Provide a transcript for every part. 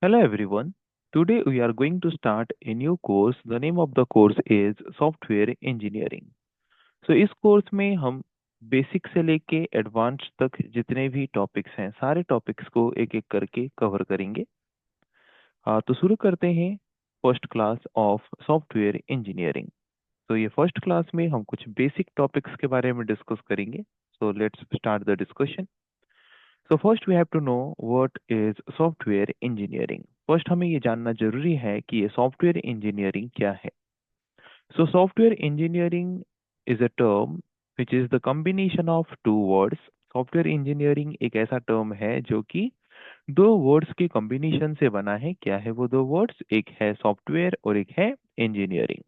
Hello everyone. Today we are going to start a new course. The name of the course is Software Engineering. इस course में हम basic से लेके advance तक जितने भी टॉपिक्स हैं सारे टॉपिक्स को एक एक करके कवर करेंगे। तो शुरू करते हैं first class of software engineering. तो ये फर्स्ट क्लास में हम कुछ बेसिक टॉपिक्स के बारे में डिस्कस करेंगे। So let's start the discussion. So first we have to know what is software engineering. फर्स्ट हमें ये जानना जरूरी है कि ये सॉफ्टवेयर इंजीनियरिंग क्या है। So software engineering is a term which is the combination of two words. Software engineering एक ऐसा टर्म है जो कि दो वर्ड्स के कॉम्बिनेशन से बना है। क्या है वो दो वर्ड्स? एक है सॉफ्टवेयर और एक है engineering.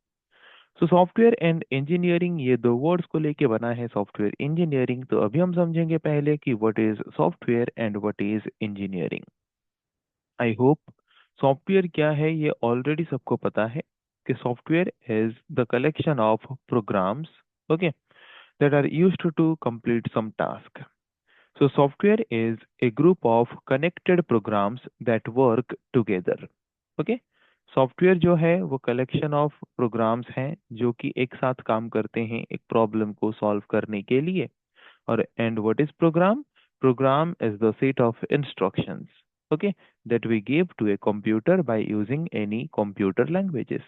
So software and engineering ये दो वर्ड्स को लेके बना है सॉफ्टवेयर इंजीनियरिंग। तो अभी हम समझेंगे पहले कि what is software and what is engineering. I hope software क्या है ये ऑलरेडी सबको पता है कि software is the collection of programs, okay, that are used to complete some task. So software is a group of connected programs that work together. Okay? Software जो है वो कलेक्शन ऑफ प्रोग्राम्स हैं जो कि एक साथ काम करते हैं एक प्रॉब्लम को सॉल्व करने के लिए। और and what is program? Program is the set of instructions, okay, that we give to a computer by using any computer languages.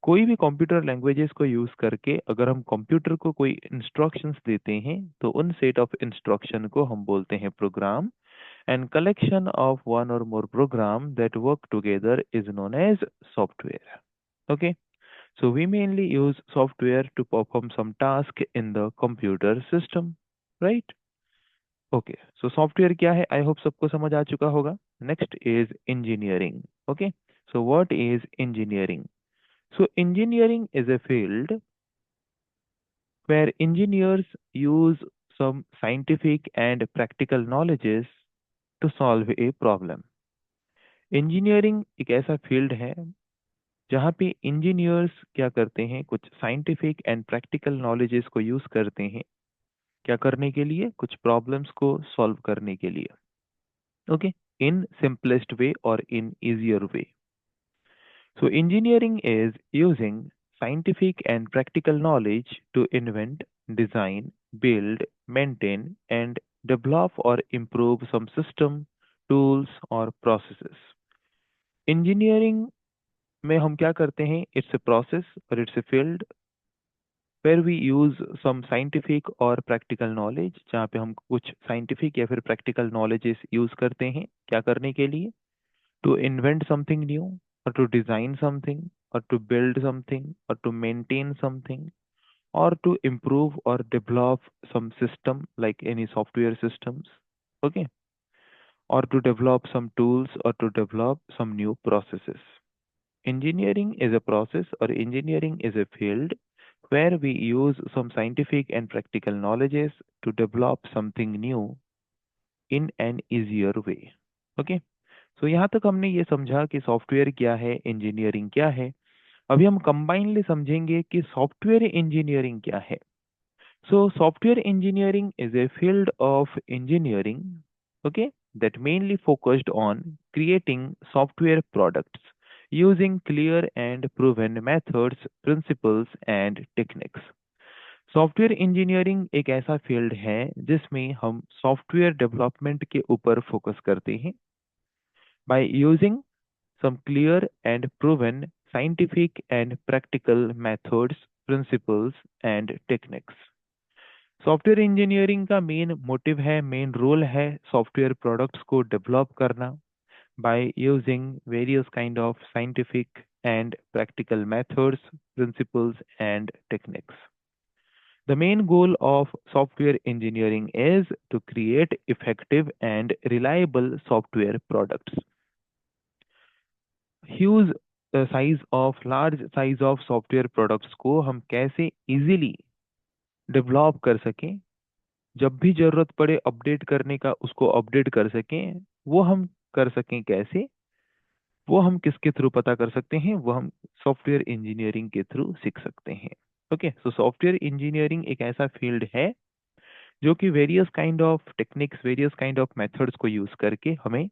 कोई भी कंप्यूटर लैंग्वेजेस को यूज करके अगर हम कंप्यूटर को कोई इंस्ट्रक्शंस देते हैं तो उन सेट ऑफ इंस्ट्रक्शन को हम बोलते हैं program. And collection of one or more program that work together is known as software. Okay, so we mainly use software to perform some task in the computer system, right? Okay, so software क्या है? I hope सबको समझ आ चुका होगा। Next is engineering. Okay, so what is engineering? So engineering is a field where engineers use some scientific and practical knowledges to solve a problem. Engineering एक ऐसा field है जहाँ पे इंजीनियर्स क्या करते हैं, कुछ साइंटिफिक एंड प्रैक्टिकल नॉलेजेस को यूज करते हैं। क्या करने के लिए? कुछ प्रॉब्लम्स को सॉल्व करने के लिए। ओके, इन सिंपलेस्ट वे और in easier way. So engineering is using scientific and practical knowledge to invent, design, build, maintain, and develop or improve some system, tools, or processes. Engineering में हम क्या करते हैं? इट्स ए प्रोसेस और it's a field where we use some scientific और practical knowledge, जहाँ पे हम कुछ साइंटिफिक या फिर प्रैक्टिकल नॉलेजेस यूज करते हैं। क्या करने के लिए? टू इन्वेंट समथिंग न्यू, और टू डिजाइन समथिंग, और टू बिल्ड समथिंग, और to maintain something, or to improve or develop some system like any software systems, okay, or to develop some tools or to develop some new processes. Engineering is a process or engineering is a field where we use some scientific and practical knowledges to develop something new in an easier way. Okay, so यहाँ तक हमने ये समझा कि software क्या है, engineering क्या है। अभी हम कंबाइनली समझेंगे कि सॉफ्टवेयर इंजीनियरिंग क्या है। So software engineering is a field of engineering, okay, that mainly focused on creating software products using clear and proven methods, principles and techniques. Software engineering एक ऐसा फील्ड है जिसमें हम सॉफ्टवेयर डेवलपमेंट के ऊपर focus करते हैं by using some clear and proven scientific and practical methods, principles and techniques. Software engineering का मेन मोटिव है, मेन रोल है सॉफ्टवेयर प्रोडक्ट्स को डेवलप करना by using various kind of scientific and practical methods, principles and techniques. The main goal of software engineering is to create effective and reliable software products. Huge large size of software products को हम कैसे easily develop कर सकें, जब भी जरूरत पड़े update करने का उसको अपडेट कर सकें। वो हम कर सकें कैसे? वो हम किसके थ्रू पता कर सकते हैं? वो हम सॉफ्टवेयर इंजीनियरिंग के थ्रू सीख सकते हैं। ओके, सो सॉफ्टवेयर इंजीनियरिंग एक ऐसा फील्ड है जो कि various kind of techniques, various kind of methods को यूज करके हमें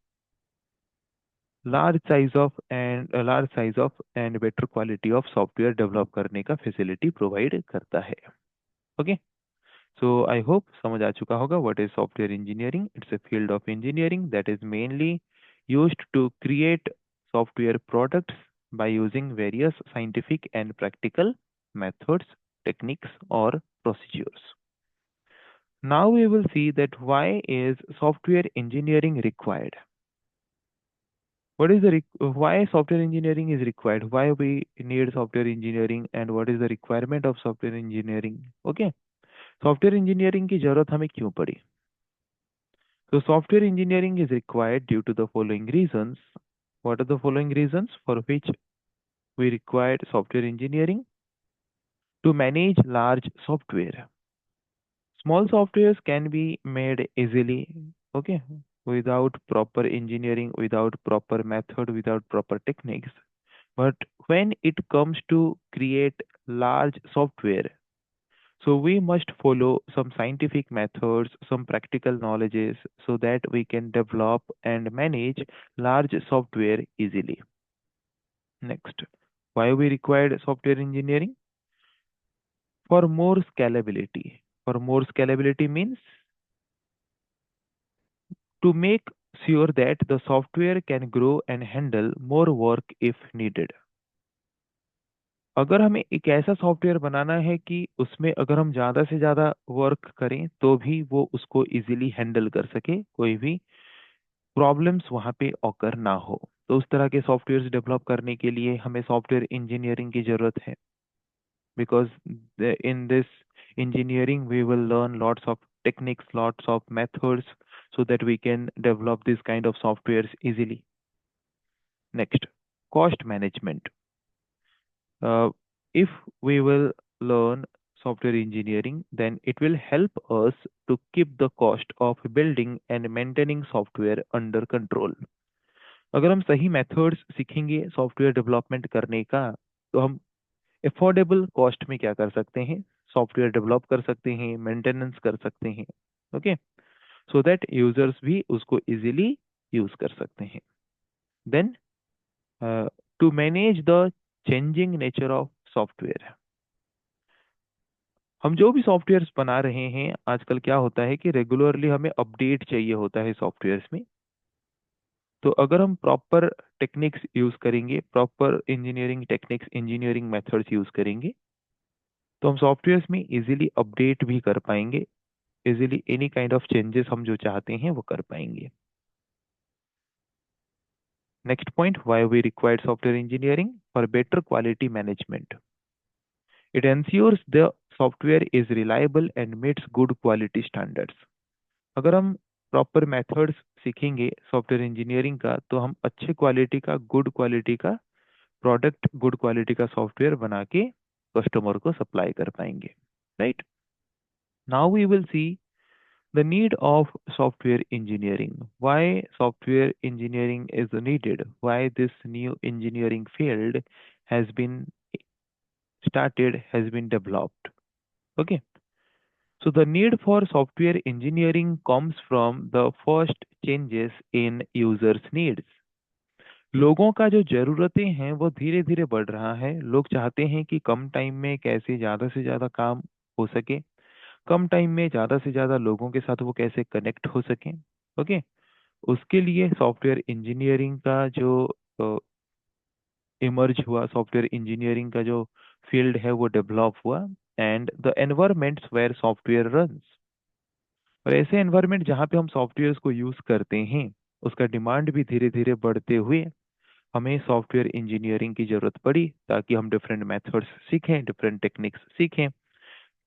large size of and better quality of software develop करने का फैसिलिटी प्रोवाइड करता है। ओके, सो आई होप समझ आ चुका होगा what is software engineering. It's a field of engineering that is mainly used to create software products by using various scientific and practical methods, techniques, or procedures. Now we will see that why is software engineering required. What is the why software engineering is required? Why we need software engineering and what is the requirement of software engineering? Okay, software engineering की जरूरत हमें क्यों पड़ी? So software engineering is required due to the following reasons. What are the following reasons for which we required software engineering? To manage large software. Small softwares can be made easily, okay, without proper engineering, without proper method, without proper techniques. But when it comes to create large software, so we must follow some scientific methods, some practical knowledges so that we can develop and manage large software easily. Next, why we required software engineering? For more scalability. For more scalability means to make sure that the software can grow and handle more work if needed. अगर हमें एक ऐसा software बनाना है कि उसमें अगर हम ज़्यादा से ज़्यादा वर्क करें तो भी वो उसको इजीली हैंडल कर सके, कोई भी प्रॉब्लम्स वहाँ पे ऑकर ना हो, तो उस तरह के सॉफ्टवेयर्स डेवलप करने के लिए हमें सॉफ्टवेयर इंजीनियरिंग की ज़रूरत है। Because in this engineering we will learn lots of techniques, lots of methods so that we can develop this kind of softwares easily. Next, cost management. If we will learn software engineering, then it will help us to keep the cost of building and maintaining software under control. अगर हम सही methods सीखेंगे software development करने का, तो हम affordable cost में क्या कर सकते हैं, सॉफ्टवेयर डेवलप कर सकते हैं, मेंटेनेंस कर सकते हैं। ओके, सो दैट यूजर्स भी उसको इजीली यूज कर सकते हैं। Then to manage the changing nature of software. हम जो भी सॉफ्टवेयर्स बना रहे हैं आजकल क्या होता है कि रेगुलरली हमें अपडेट चाहिए होता है सॉफ्टवेयर्स में। तो अगर हम प्रॉपर टेक्निक्स यूज करेंगे, proper engineering techniques, engineering methods use करेंगे, तो हम सॉफ्टवेयर्स में इजीली अपडेट भी कर पाएंगे, easily any kind of changes हम जो चाहते हैं वो कर पाएंगे। Next point, why we required software engineering? For better quality management. It ensures the software is reliable and meets good quality standards. अगर हम प्रॉपर मेथड्स सीखेंगे सॉफ्टवेयर इंजीनियरिंग का, तो हम अच्छे क्वालिटी का, गुड क्वालिटी का प्रोडक्ट, गुड क्वालिटी का सॉफ्टवेयर बना के कस्टमर को सप्लाई कर पाएंगे। Right, now we will see the need of software engineering. Why software engineering is needed? Why this new engineering field has been started, has been developed? Okay, so the need for software engineering comes from the first changes in users needs. लोगों का जो जरूरतें हैं वो धीरे धीरे बढ़ रहा है। लोग चाहते हैं कि कम टाइम में कैसे ज्यादा से ज्यादा काम हो सके, कम टाइम में ज्यादा से ज्यादा लोगों के साथ वो कैसे कनेक्ट हो सके। ओके, उसके लिए सॉफ्टवेयर इंजीनियरिंग का जो इमर्ज हुआ, सॉफ्टवेयर इंजीनियरिंग का जो फील्ड है वो डेवलप हुआ, and the environments where software runs. और ऐसे एनवायरमेंट जहाँ पे हम सॉफ्टवेयर को यूज करते हैं उसका डिमांड भी धीरे धीरे बढ़ते हुए हमें सॉफ्टवेयर इंजीनियरिंग की जरूरत पड़ी, ताकि हम डिफरेंट मेथड्स सीखें, डिफरेंट टेक्निक्स सीखें,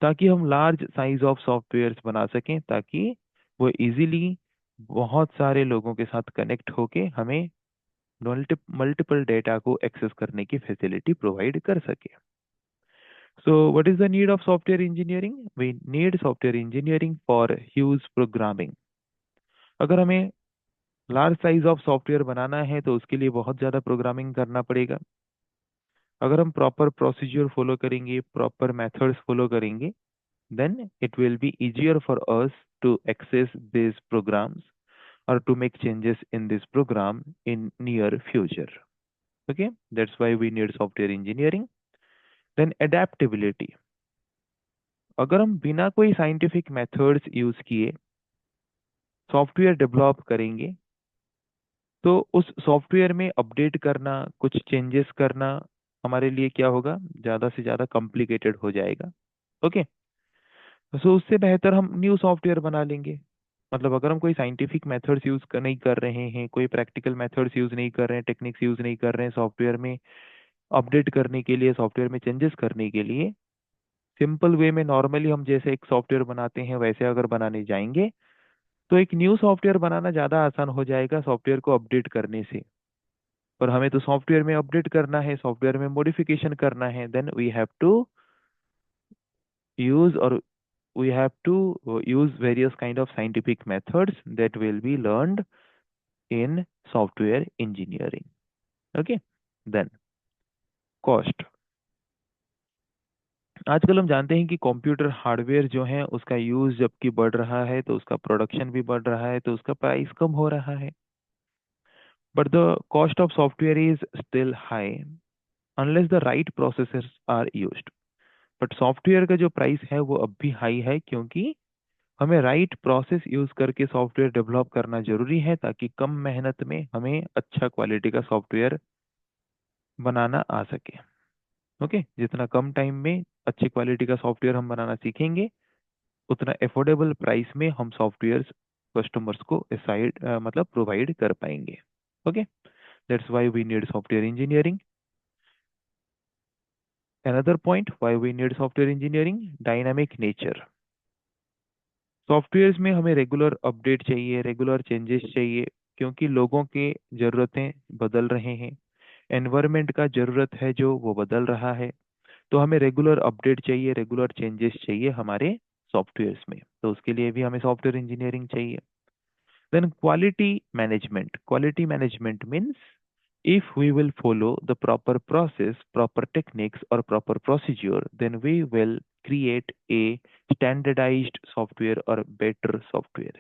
ताकि हम लार्ज साइज ऑफ सॉफ्टवेयर्स बना सकें, ताकि वो इजीली बहुत सारे लोगों के साथ कनेक्ट होके हमें मल्टीपल डेटा को एक्सेस करने की फैसिलिटी प्रोवाइड कर सके। So what is the need of software engineering? We need software engineering for huge programming. अगर हमें लार्ज साइज ऑफ सॉफ्टवेयर बनाना है तो उसके लिए बहुत ज़्यादा प्रोग्रामिंग करना पड़ेगा। अगर हम प्रॉपर प्रोसीजर फॉलो करेंगे, प्रॉपर मेथड्स फॉलो करेंगे, then it will be easier for us to access these programs or to make changes in this program in near future. Okay, that's why we need software engineering. Then adaptability. अगर हम बिना कोई scientific methods use किए software develop करेंगे तो उस software में update करना, कुछ चेंजेस करना हमारे लिए क्या होगा, ज़्यादा से ज़्यादा कॉम्प्लिकेटेड हो जाएगा। ओके, सो उससे बेहतर हम न्यू सॉफ्टवेयर बना लेंगे। मतलब अगर हम कोई साइंटिफिक मेथड्स यूज नहीं कर रहे हैं, कोई प्रैक्टिकल मेथड्स यूज नहीं कर रहे हैं, टेक्निक्स यूज नहीं कर रहे हैं सॉफ्टवेयर में अपडेट करने के लिए, सॉफ्टवेयर में चेंजेस करने के लिए, सिंपल वे में नॉर्मली हम जैसे एक सॉफ्टवेयर बनाते हैं वैसे अगर बनाने जाएंगे तो एक न्यू सॉफ्टवेयर बनाना ज़्यादा आसान हो जाएगा सॉफ्टवेयर को अपडेट करने से। पर हमें तो सॉफ्टवेयर में अपडेट करना है, सॉफ्टवेयर में मॉडिफिकेशन करना है, then we have to use or we have to use various kind of scientific methods that will be learned in software engineering. Okay, then cost. आजकल हम जानते हैं कि कंप्यूटर हार्डवेयर जो है उसका यूज जबकि बढ़ रहा है तो उसका प्रोडक्शन भी बढ़ रहा है, तो उसका प्राइस कम हो रहा है। But the cost of software is still high unless the right processors are used. But software का जो प्राइस है वो अब भी हाई है क्योंकि हमें राइट प्रोसेस यूज करके सॉफ्टवेयर डेवलप करना जरूरी है ताकि कम मेहनत में हमें अच्छा क्वालिटी का सॉफ्टवेयर बनाना आ सके। ओके, जितना कम टाइम में अच्छी क्वालिटी का सॉफ्टवेयर हम बनाना सीखेंगे उतना अफोर्डेबल प्राइस में हम सॉफ्टवेयर कस्टमर्स को साइड मतलब प्रोवाइड कर पाएंगे। Okay, that's why we need software engineering. Another point why we need software engineering, dynamic nature. Softwares में हमें रेगुलर अपडेट चाहिए, रेगुलर चेंजेस चाहिए क्योंकि लोगों की ज़रूरतें बदल रहे हैं, एनवायरनमेंट का ज़रूरत है जो वो बदल रहा है। तो हमें रेगुलर अपडेट चाहिए, रेगुलर चेंजेस चाहिए हमारे सॉफ्टवेयर्स में, तो उसके लिए भी हमें सॉफ्टवेयर इंजीनियरिंग चाहिए। Then quality management means if we will follow the proper process, proper techniques, or proper procedure, then we will create a standardized software or better software.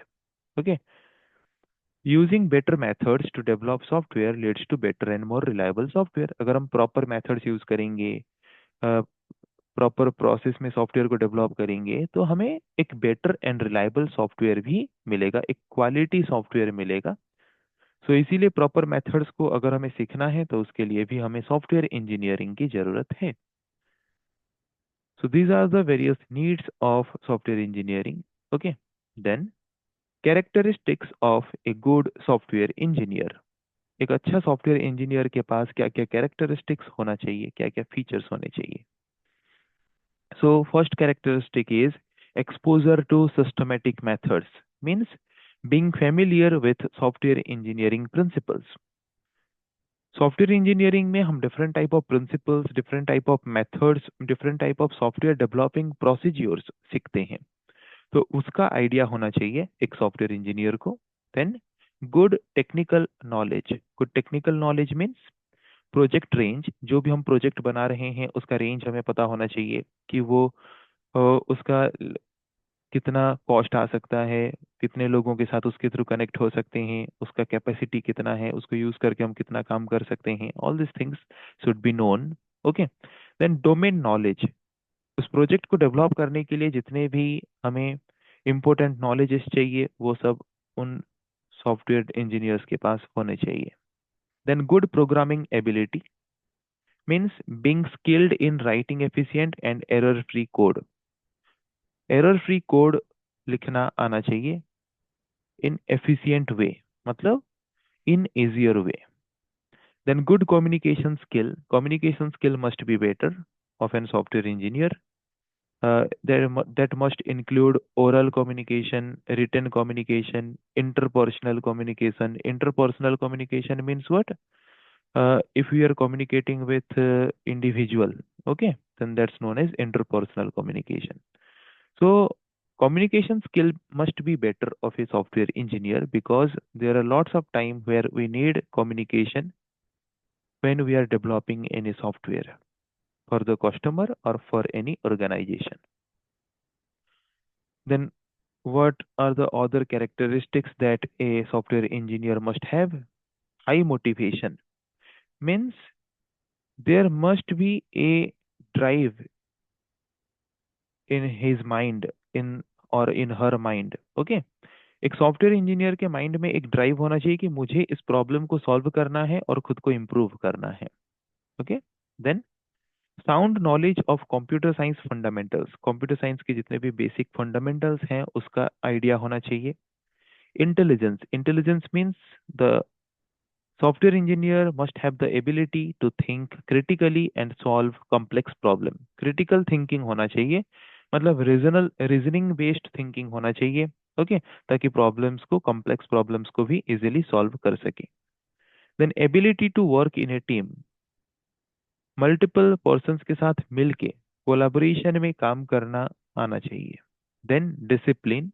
Okay, using better methods to develop software leads to better and more reliable software. अगर हम proper methods use करेंगे, proper process में software को develop करेंगे तो हमें एक better and reliable software भी मिलेगा, एक क्वालिटी सॉफ्टवेयर मिलेगा। सो इसीलिए प्रॉपर मेथड्स को अगर हमें सीखना है तो उसके लिए भी हमें सॉफ्टवेयर इंजीनियरिंग की जरूरत है। So these are the various needs of software engineering. Okay, then characteristics of a good software engineer. एक अच्छा सॉफ्टवेयर इंजीनियर के पास क्या क्या कैरेक्टरिस्टिक्स होना चाहिए, क्या क्या फीचर्स होने चाहिए। So first characteristic is exposure to systematic methods, means being familiar with software engineering principles. Software engineering में हम different type of principles, different type of methods, different type of software developing procedures सीखते हैं, तो उसका idea होना चाहिए एक software engineer को। Then good technical knowledge. Good technical knowledge means project range, जो भी हम प्रोजेक्ट बना रहे हैं उसका रेंज हमें पता होना चाहिए कि वो उसका कितना कॉस्ट आ सकता है, कितने लोगों के साथ उसके थ्रू कनेक्ट हो सकते हैं, उसका कैपेसिटी कितना है, उसको यूज करके हम कितना काम कर सकते हैं, all this things should be known. Okay, then domain knowledge. उस प्रोजेक्ट को डेवलप करने के लिए जितने भी हमें इम्पोर्टेंट नॉलेजेस चाहिए वो सब उन सॉफ्टवेयर इंजीनियर्स के पास होने चाहिए। Then good programming ability means being skilled in writing efficient and error free code. Error free code लिखना आना चाहिए इन एफिशिएंट वे, मतलब in easier way. Then good communication skill. Communication skill must be better of an software engineer. That must include oral communication, written communication, interpersonal communication. Interpersonal communication means what? If we are communicating with individual, okay, then that's known as interpersonal communication. So communication skill must be better of a software engineer because there are lots of time where we need communication when we are developing any software for the customer or for any organization. Then What are the other characteristics that a software engineer must have? High motivation means there must be a drive in his mind, in or in her mind. Okay, एक software engineer के mind में एक drive होना चाहिए कि मुझे इस problem को सॉल्व करना है और खुद को इम्प्रूव करना है. Okay, then sound knowledge of computer science fundamentals, computer science के जितने भी बेसिक फंडामेंटल्स हैं उसका आइडिया होना चाहिए. Intelligence, intelligence means the software engineer must have the ability to think critically and solve complex problem. Critical thinking होना चाहिए, मतलब रीजनिंग बेस्ड थिंकिंग होना चाहिए. ओके, ताकि प्रॉब्लम्स को, कॉम्प्लेक्स प्रॉब्लम्स को भी इजीली सॉल्व कर सके. Then ability to work in a team, multiple persons के साथ मिलके कोलाबोरेशन में काम करना आना चाहिए. Then discipline,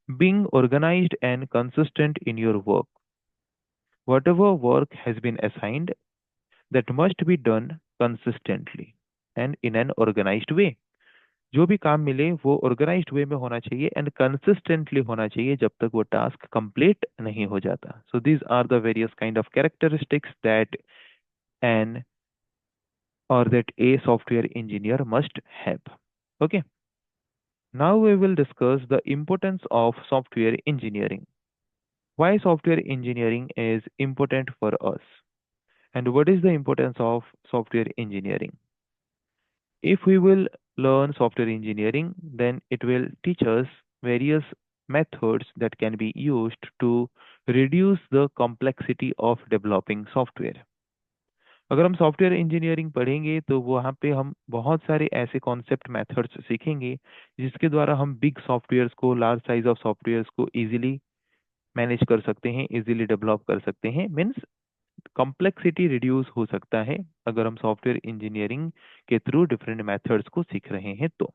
being organised and consistent in your work. Whatever work has been assigned, that must be done consistently and in an organized way. जो भी काम मिले वो ऑर्गेनाइज्ड वे में होना चाहिए एंड कंसिस्टेंटली होना चाहिए जब तक वो टास्क कंप्लीट नहीं हो जाता. So these are the various kind of characteristics that an or that a software engineer must have. Okay, now we will discuss the importance of software engineering. Why software engineering is important for us, and what is the importance of software engineering? If we will learn software engineering, then it will teach us various methods that can be used to reduce the complexity of developing software. अगर हम software engineering पढ़ेंगे तो वहाँ पे हम बहुत सारे ऐसे कॉन्सेप्ट मेथड्स सीखेंगे जिसके द्वारा हम बिग सॉफ्टवेयर्स को, लार्ज साइज ऑफ सॉफ्टवेयर्स को इजीली मैनेज कर सकते हैं, इजीली डेवलप कर सकते हैं. मीन्स कॉम्प्लेक्सिटी रिड्यूस हो सकता है अगर हम सॉफ्टवेयर इंजीनियरिंग के थ्रू डिफरेंट मेथड्स को सीख रहे हैं तो.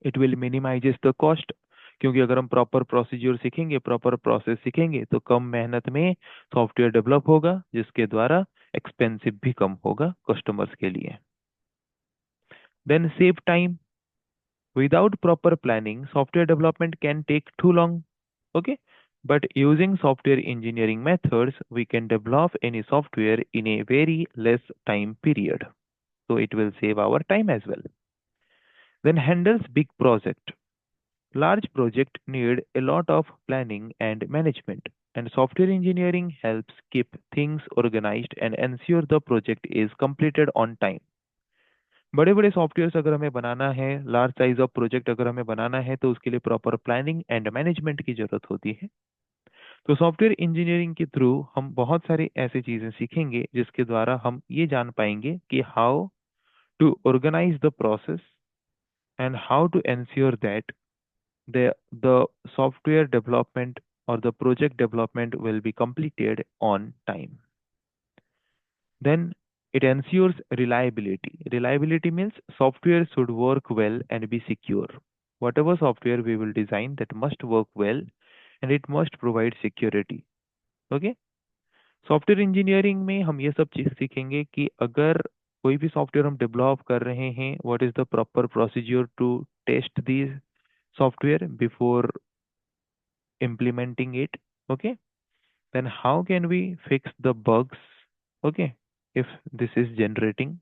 It will minimises the cost, क्योंकि अगर हम प्रॉपर प्रोसीजर सीखेंगे, प्रॉपर प्रोसेस सीखेंगे तो कम मेहनत में सॉफ्टवेयर डेवलप होगा जिसके द्वारा एक्सपेंसिव भी कम होगा कस्टमर्स के लिए. Then save time, without proper planning software development can take too long. Okay, but using software engineering methods we can develop any software in a very less time period, so it will save our time as well. Then handles big project. Large project need a lot of planning and management, and software engineering helps keep things organized and ensure the project is completed on time. बड़े बड़े softwares अगर हमें बनाना है, large size of project अगर हमें बनाना है तो उसके लिए प्रॉपर प्लानिंग एंड मैनेजमेंट की जरूरत होती है. तो सॉफ्टवेयर इंजीनियरिंग के थ्रू हम बहुत सारी ऐसी चीजें सीखेंगे जिसके द्वारा हम ये जान पाएंगे कि how to organise the process and how to ensure that the software development or the project development will be completed on time. Then it ensures reliability. Reliability means software should work well and be secure. Whatever software we will design, that must work well and it must provide security. Okay, software engineering में हम ये सब चीज सीखेंगे कि अगर कोई भी सॉफ्टवेयर हम डेवलप कर रहे हैं, what is the proper procedure to test the software before implementing it. Okay, then how can we fix the bugs? Okay, if this is generating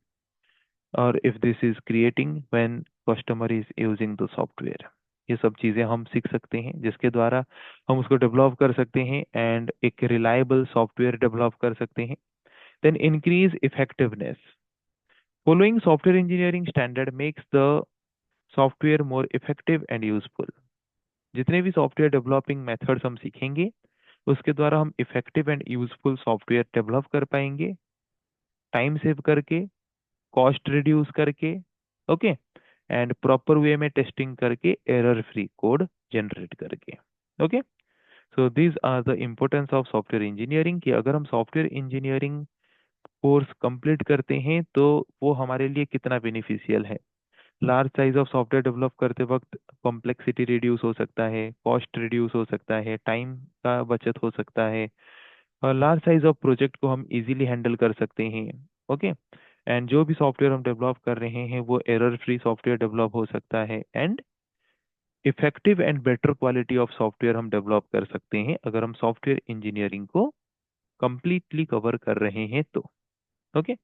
or if this is creating when customer is using the software. ये सब चीजें हम सीख सकते हैं जिसके द्वारा हम उसको डेवलप कर सकते हैं एंड एक रिलायबल सॉफ्टवेयर डेवलप कर सकते हैं. Then increase effectiveness. Following software engineering standard makes the software more effective and useful. जितने भी सॉफ्टवेयर डेवलपिंग मेथड्स हम सीखेंगे उसके द्वारा हम effective and useful software develop कर पाएंगे, टाइम सेव करके, कॉस्ट रिड्यूस करके. ओके, एंड प्रॉपर वे में टेस्टिंग करके, एरर फ्री कोड जनरेट करके. Okay, so these are the importance of software engineering कि अगर हम सॉफ्टवेयर इंजीनियरिंग कोर्स कंप्लीट करते हैं तो वो हमारे लिए कितना बेनिफिशियल है. Large size of software develop करते वक्त कॉम्प्लेक्सिटी रिड्यूस हो सकता है, कॉस्ट रिड्यूस हो सकता है, टाइम का बचत हो सकता है, और लार्ज साइज ऑफ प्रोजेक्ट को हम इजीली हैंडल कर सकते हैं. ओके, एंड जो भी सॉफ्टवेयर हम डेवलप कर रहे हैं वो एरर फ्री सॉफ्टवेयर डेवलप हो सकता है and effective and better quality of software हम डेवलप कर सकते हैं अगर हम सॉफ्टवेयर इंजीनियरिंग को कंप्लीटली कवर कर रहे हैं तो। ओके।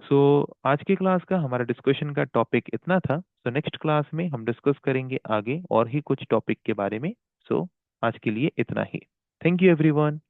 सो आज की क्लास का हमारा डिस्कशन का टॉपिक इतना था। सो नेक्स्ट क्लास में हम डिस्कस करेंगे आगे और ही कुछ टॉपिक के बारे में। सो आज के लिए इतना ही। Thank you everyone.